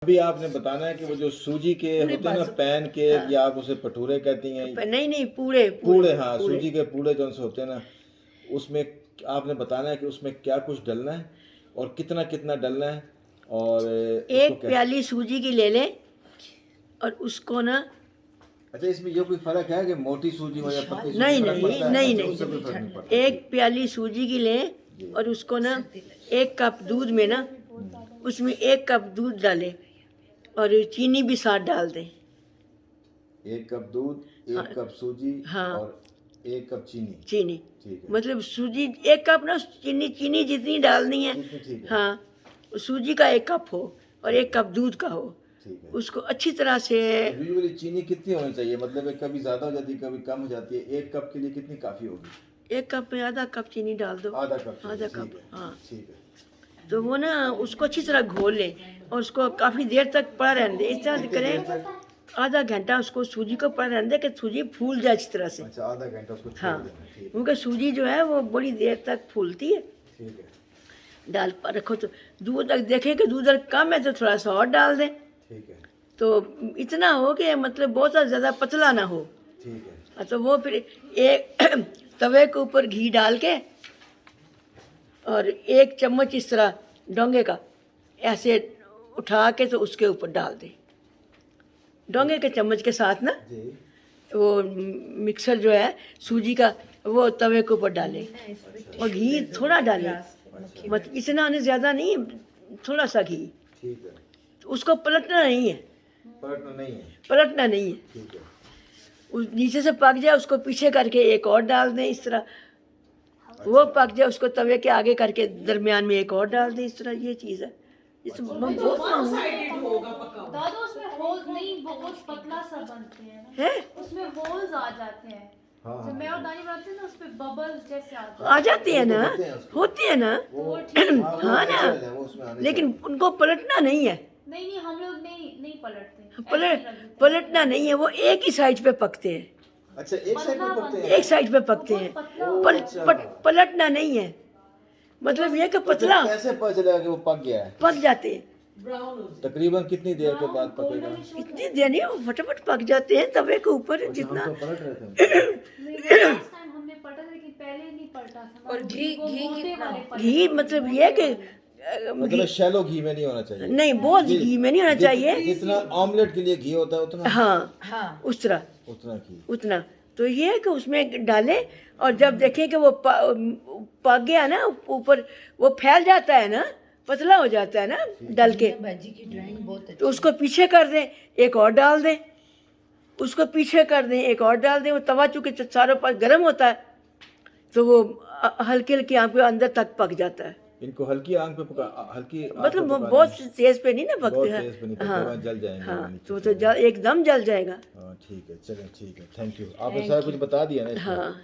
अभी आपने बताना है कि वो जो सूजी के होते हैं ना पैन केक या आप उसे भटूरे कहती हैं। नहीं पूरे पूड़े, हाँ सूजी के पूड़े जो से होते हैं ना, उसमें आपने बताना है कि उसमें क्या कुछ डलना है और कितना कितना डलना है। और एक प्याली सूजी की ले लें और उसको ना, अच्छा इसमें ये कोई फर्क है कि मोटी सूजी हो या पतली सूजी? नहीं फर्क पड़ता है? नहीं अच्छा, नहीं उससे कोई फर्क नहीं पड़ता। एक प्याली सूजी की लें और उसको ना 1 कप दूध में ना, उसमें 1 कप दूध डालें और चीनी भी साथ डाल दें। 1 कप दूध, 1 कप सूजी, हाँ, और 1 कप चीनी। ठीक है। मतलब सूजी 1 कप ना, चीनी जितनी डालनी है, ठीक है। हाँ, सूजी का 1 कप हो और 1 कप दूध का हो। ठीक है। उसको अच्छी तरह से, यूजुअली चीनी कितनी होनी चाहिए? मतलब कभी ज़्यादा हो जाती है, कभी कम हो जाती है। 1 कप के लिए कितनी काफ़ी होगी? 1 कप में आधा कप चीनी डाल दो। आधा कप? हाँ। ठीक है। तो वो ना उसको अच्छी तरह घोल लें और उसको काफ़ी देर तक पड़ा रहने दें। इस तरह करें, आधा घंटा उसको सूजी को पड़ा रहने दें कि सूजी फूल जाए अच्छी तरह से। अच्छा, आधा घंटा उसको छोड़ हाँ, देना। ठीक है। क्योंकि सूजी जो है वो बड़ी देर तक फूलती है। ठीक है। डाल पर रखो तो दूध अगर देखें कि दूध अगर कम है तो थोड़ा सा और डाल दें। ठीक है। तो इतना हो कि मतलब बहुत ज़्यादा पतला ना हो। ठीक है। तो वो फिर एक तवे के ऊपर घी डाल के और 1 चम्मच इस तरह डोंगे का ऐसे उठा के तो उसके ऊपर डाल दें। डोंगे के चम्मच के साथ ना जी। वो मिक्सर जो है सूजी का वो तवे के ऊपर डालें और घी थोड़ा डालें, मतलब इतना नहीं, ज़्यादा नहीं, थोड़ा सा घी। ठीक है। उसको पलटना नहीं है। पलटना नहीं है। ठीक है। उस नीचे से पक जाए उसको पीछे करके एक और डाल दें इस तरह। वो पक जाए उसको तवे के आगे करके दरमियान में एक और डाल दें। इस तरह ये चीज़ है। दादा उसमें होल्स नहीं, बहुत पतला सा बनते हैं ना, है उसमें होल्स आ जाते हैं। हाँ, जब मैं और दानी बनाते हैं ना उसपे बबल्स जैसे आते आ जाती है ना, होती है ना, हाँ ना, लेकिन उनको पलटना नहीं है। नहीं हम लोग नहीं पलटते, पलटना नहीं है, वो एक ही साइड पे पकते हैं। अच्छा, एक साइड पे पकते हैं? एक साइड पे पकते हैं, पलटना नहीं है। मतलब ये कि पतला कैसे पता चलेगा कि वो पक गया है? पक जाते हैं। तकरीबन कितनी देर के बाद पकेगा? इतनी देर नहीं, वो फटाफट पक जाते हैं तवे के ऊपर। जितना हम तो पलट रहे थे। लास्ट टाइम हमने पलटा लेकिन पहले नहीं पलटा था। और घी कितना? घी मतलब ये कि मतलब शैलो घी में नहीं होना चाहिए? नहीं, बहुत घी में नहीं होना चाहिए। जितना ऑमलेट के लिए घी होता है उतना? हाँ, उस तरह उतना घी। उतना। तो ये है कि उसमें डालें और जब देखें कि वो पक गया ना, ऊपर वो फैल जाता है ना, पतला हो जाता है ना डल के, भाजी की ड्राइंग बहुत अच्छी। तो उसको पीछे कर दें, एक और डाल दें। उसको पीछे कर दें, एक और डाल दें। वो तवा चूँकि चारों पास गर्म होता है तो वो हल्की हल्की आंख पे अंदर तक पक जाता है। इनको हल्की आंख पे पका, हल्की आंख मतलब पे पकाना बहुत है। तेज पे नहीं ना बहुत पकते हैं। तेज पे नहीं पकते, हाँ वरना जल जाएंगे हाँ, नीचे तो एकदम जल जाएगा। हाँ ठीक है, चलें ठीक है, थैंक यू। आपने सारा कुछ बता दिया ना इसमें? हाँ।